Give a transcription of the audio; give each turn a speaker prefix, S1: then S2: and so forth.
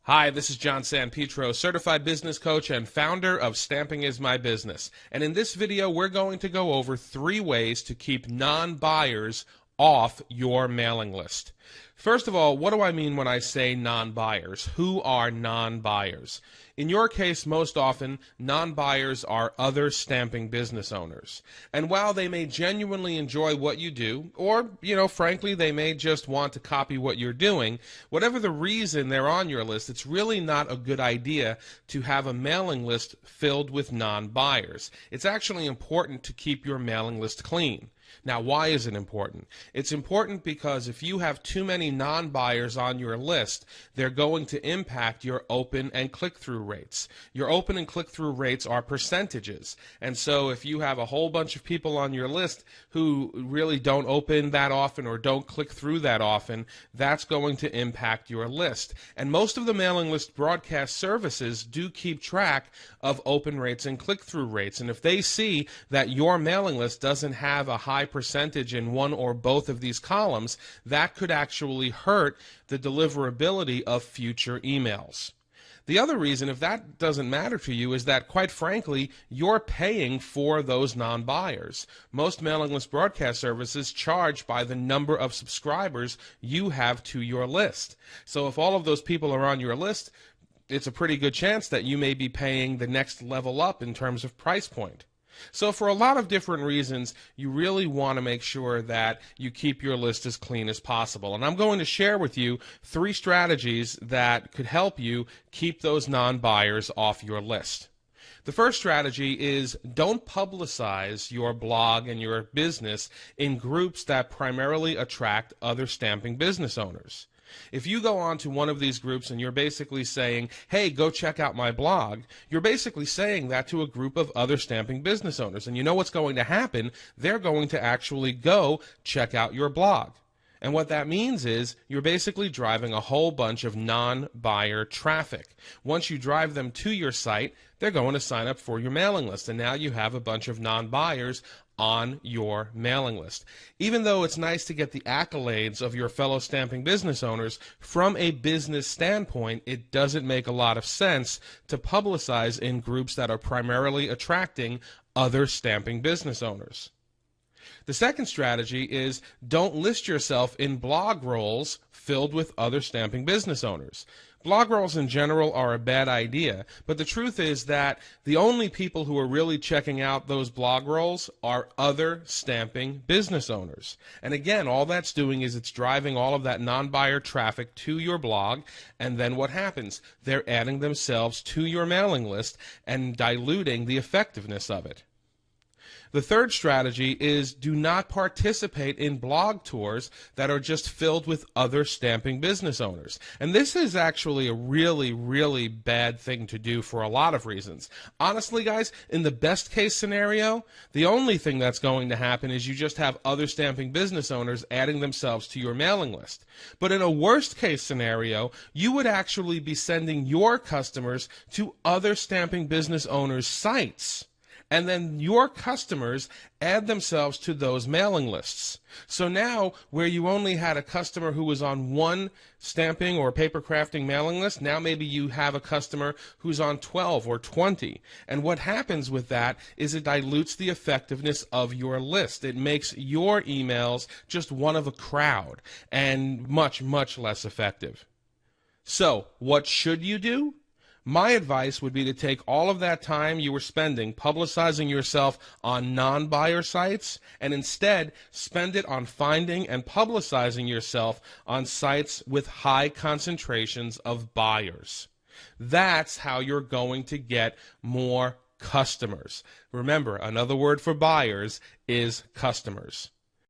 S1: Hi, this is John Sanpetro, certified business coach and founder of Stamping Is My Business. And in this video, we're going to go over 3 ways to keep non-buyers off your mailing list. First of all, what do I mean when I say non-buyers? Who are non-buyers? In your case, most often, non-buyers are other stamping business owners. And while they may genuinely enjoy what you do, or, frankly, they may just want to copy what you're doing, whatever the reason they're on your list, it's really not a good idea to have a mailing list filled with non-buyers. It's actually important to keep your mailing list clean. Now, why is it important? It's important because if you have too many non-buyers on your list, they're going to impact your open and click-through rates. Your open and click-through rates are percentages. And so if you have a whole bunch of people on your list who really don't open that often or don't click through that often, that's going to impact your list. And most of the mailing list broadcast services do keep track of open rates and click-through rates. And if they see that your mailing list doesn't have a high percentage in one or both of these columns, that could actually hurt the deliverability of future emails. The other reason, if that doesn't matter to you, is that, quite frankly, you're paying for those non-buyers. Most mailing list broadcast services charge by the number of subscribers you have to your list. So if all of those people are on your list, it's a pretty good chance that you may be paying the next level up in terms of price point. So for a lot of different reasons, you really want to make sure that you keep your list as clean as possible. And I'm going to share with you 3 strategies that could help you keep those non-buyers off your list. The first strategy is don't publicize your blog and your business in groups that primarily attract other stamping business owners. If you go on to one of these groups and you're basically saying, hey, go check out my blog, you're basically saying that to a group of other stamping business owners. And you know what's going to happen? They're going to actually go check out your blog. And what that means is you're basically driving a whole bunch of non-buyer traffic. Once you drive them to your site, they're going to sign up for your mailing list. And now you have a bunch of non-buyers on your mailing list. Even though it's nice to get the accolades of your fellow stamping business owners, from a business standpoint, it doesn't make a lot of sense to publicize in groups that are primarily attracting other stamping business owners. The second strategy is don't list yourself in blog roles filled with other stamping business owners. Blog roles in general are a bad idea, but the truth is that the only people who are really checking out those blog roles are other stamping business owners. And again, all that's doing is it's driving all of that non-buyer traffic to your blog, and then what happens? They're adding themselves to your mailing list and diluting the effectiveness of it. The third strategy is do not participate in blog tours that are just filled with other stamping business owners. And this is actually a really, really bad thing to do for a lot of reasons. Honestly, guys, in the best case scenario, the only thing that's going to happen is you just have other stamping business owners adding themselves to your mailing list. But in a worst case scenario, you would actually be sending your customers to other stamping business owners' sites. And then your customers add themselves to those mailing lists. So now, where you only had a customer who was on one stamping or paper crafting mailing list, now maybe you have a customer who's on 12 or 20. And what happens with that is it dilutes the effectiveness of your list. It makes your emails just one of a crowd and much, much less effective. So, what should you do? My advice would be to take all of that time you were spending publicizing yourself on non-buyer sites and instead spend it on finding and publicizing yourself on sites with high concentrations of buyers. That's how you're going to get more customers. Remember, another word for buyers is customers.